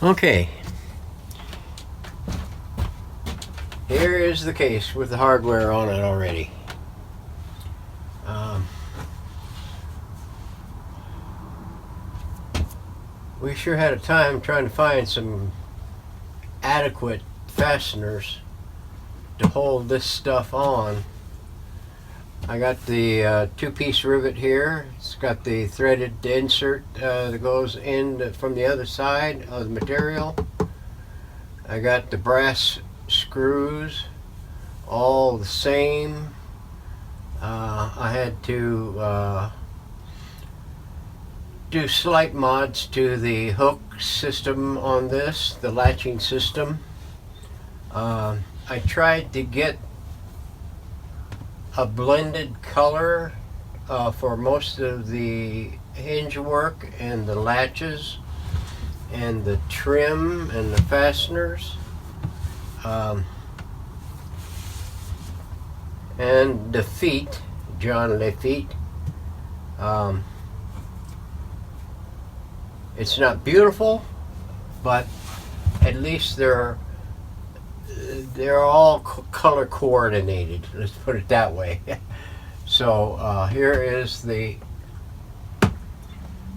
Okay, here is the case with the hardware on it already. We sure had a time trying to find some adequate fasteners to hold this stuff on. I got the two-piece rivet here. It's got the threaded insert that goes in from the other side of the material. I got the brass screws, all the same. I had to do slight mods to the hook system on this, the latching system. I tried to get a blended color for most of the hinge work and the latches and the trim and the fasteners, and the feet, John Lafitte. It's not beautiful, but at least they're all color coordinated. Let's put it that way. So here is the.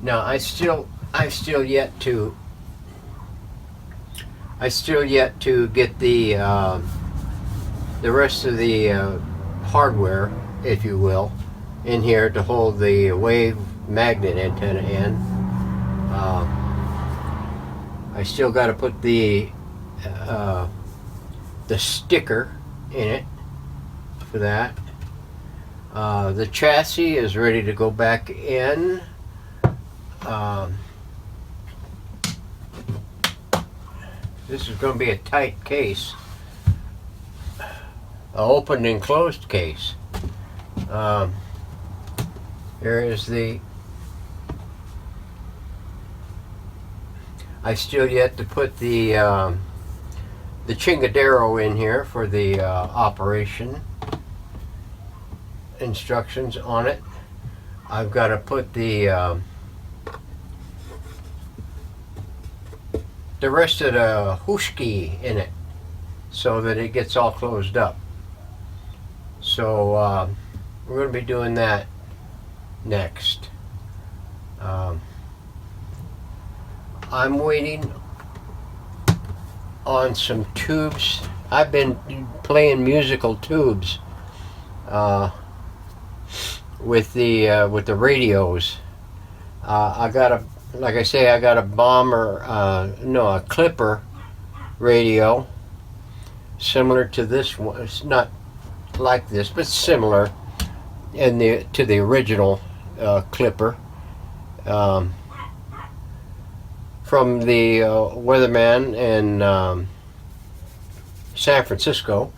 Now I've still yet to get the rest of the hardware, if you will, in here to hold the wave magnet antenna in. I still got to put the sticker in it for that. The chassis is ready to go back in. This is going to be a tight case, an open and closed case. Here is the. I still yet to put the chingadero in here for the operation instructions on it. I've got to put the rest of the hooshki in it so that it gets all closed up. So we're going to be doing that next. I'm waiting on some tubes. I've been playing musical tubes with the radios. I got a, like I say, I got a a Clipper radio, similar to this one. It's not like this, but similar to the original Clipper. From the weatherman in San Francisco.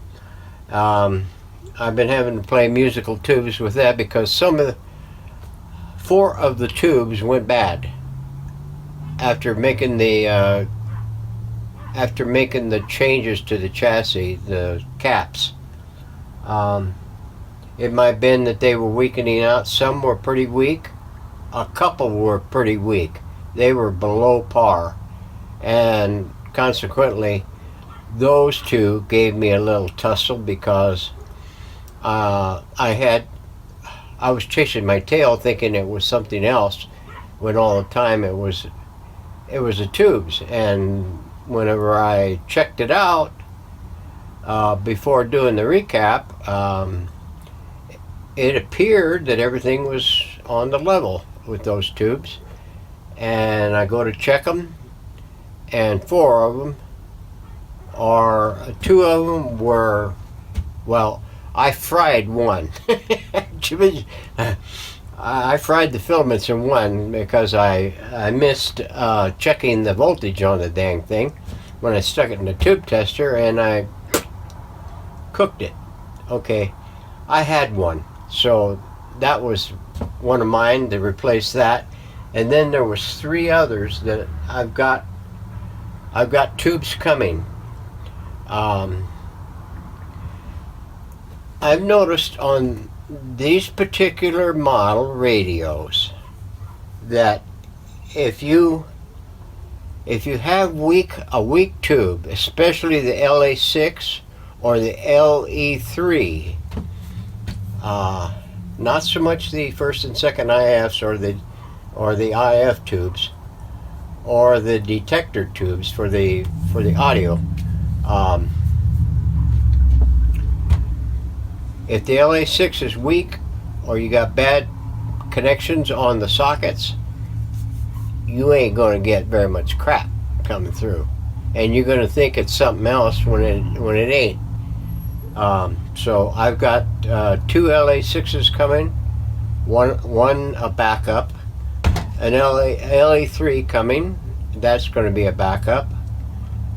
I've been having to play musical tubes with that because 4 of the tubes went bad after making the changes to the chassis, the caps. It might have been that they were weakening out. Some were pretty weak. A couple were pretty weak. They were below par, and consequently those 2 gave me a little tussle because I was chasing my tail thinking it was something else when all the time it was the tubes. And whenever I checked it out before doing the recap, it appeared that everything was on the level with those tubes. And I go to check them, and 4 of them are, 2 of them were, well, I fried one. I fried the filaments in one because I missed checking the voltage on the dang thing when I stuck it in the tube tester, and I cooked it. Okay, I had one, so that was one of mine to replace that. And then there was 3 others that I've got tubes coming. I've noticed on these particular model radios that if you if you have a weak tube, especially the LA6 or the LE3, not so much the first and second IFs or the IF tubes or the detector tubes for the audio. If the LA6 is weak or you got bad connections on the sockets, you ain't going to get very much crap coming through, and you're going to think it's something else when it ain't. So I've got 2 LA6s coming, one a backup, an LA3 coming, that's going to be a backup,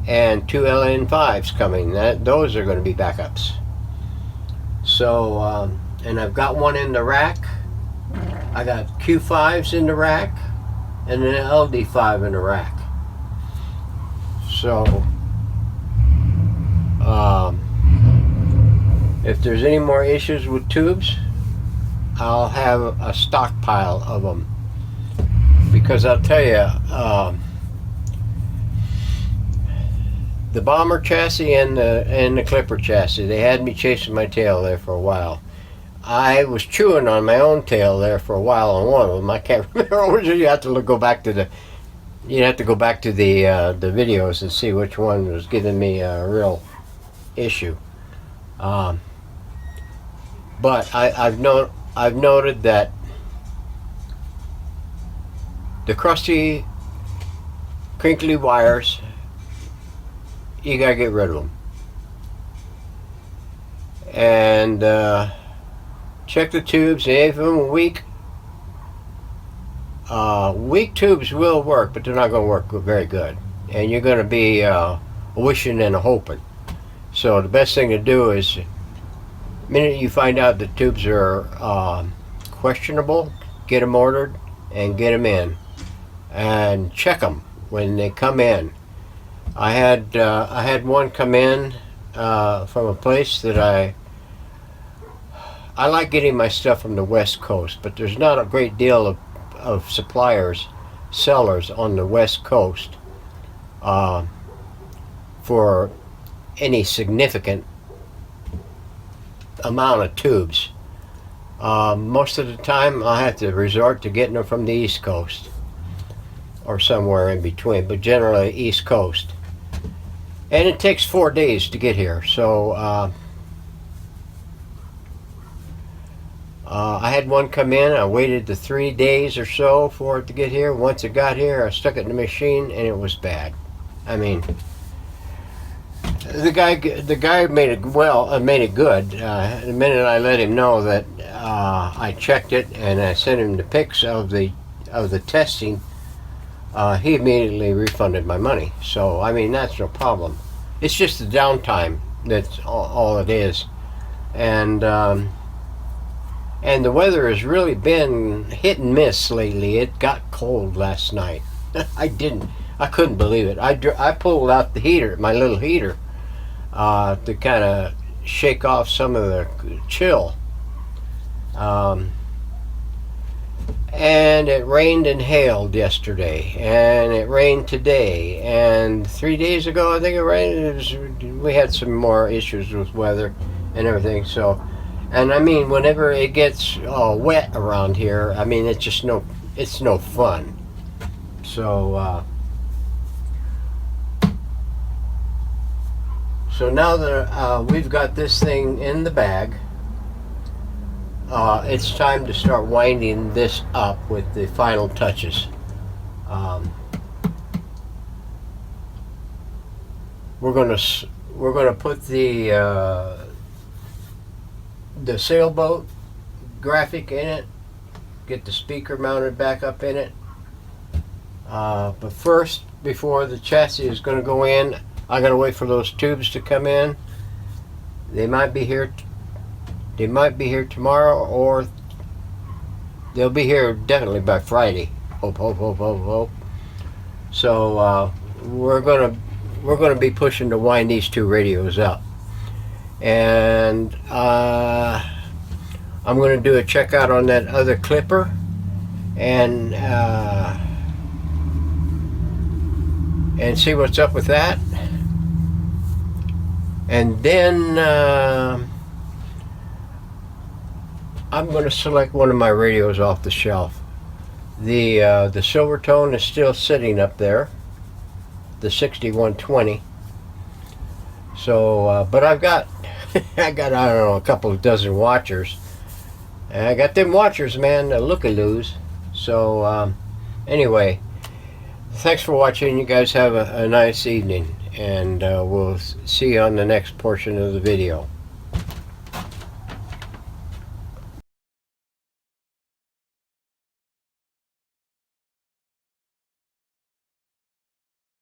and 2 LN5s coming. Those are going to be backups. So and I've got one in the rack. I got Q5s in the rack and an LD5 in the rack. So if there's any more issues with tubes, I'll have a stockpile of them, because I'll tell you, the bomber chassis and the clipper chassis, they had me chasing my tail there for a while. I was chewing on my own tail there for a while on one of them. I can't remember. You have to go back to the videos and see which one was giving me a real issue. But I've noted that the crusty, crinkly wires, you gotta get rid of them. And check the tubes. If them are weak, weak tubes will work, but they're not going to work very good, and you're going to be wishing and hoping. So the best thing to do is, the minute you find out the tubes are questionable, get them ordered and get them in, and check them when they come in. I had one come in from a place that I like getting my stuff from the West Coast, but there's not a great deal of sellers on the West Coast for any significant amount of tubes. Most of the time I have to resort to getting them from the East Coast or somewhere in between, but generally East Coast. And it takes 4 days to get here, so I had one come in. I waited the 3 days or so for it to get here. Once it got here, I stuck it in the machine, and it was bad. I mean, the guy made it made it good. The minute I let him know that I checked it and I sent him the pics of the testing, he immediately refunded my money. So I mean, that's no problem. It's just the downtime. That's all it is, and the weather has really been hit and miss lately. It got cold last night. I couldn't believe it. I pulled out the heater, my little heater, to kind of shake off some of the chill. And it rained and hailed yesterday, and it rained today, and 3 days ago I think it rained. We had some more issues with weather and everything. So, and I mean, whenever it gets wet around here, I mean, it's no fun. So so now that we've got this thing in the bag, it's time to start winding this up with the final touches. We're gonna put the sailboat graphic in it, get the speaker mounted back up in it. But first, before the chassis is going to go in, I gotta wait for those tubes to come in. They might be here. They might be here tomorrow, or they'll be here definitely by Friday. Hope. So we're gonna be pushing to wind these two radios up, and I'm gonna do a checkout on that other clipper, and and see what's up with that. And then I'm going to select one of my radios off the shelf. The Silvertone is still sitting up there, the 6120. So, but I've got I don't know, a couple of dozen watchers. And I got them watchers, man, the look-a-loos. So, anyway, thanks for watching. You guys have a nice evening, and we'll see you on the next portion of the video.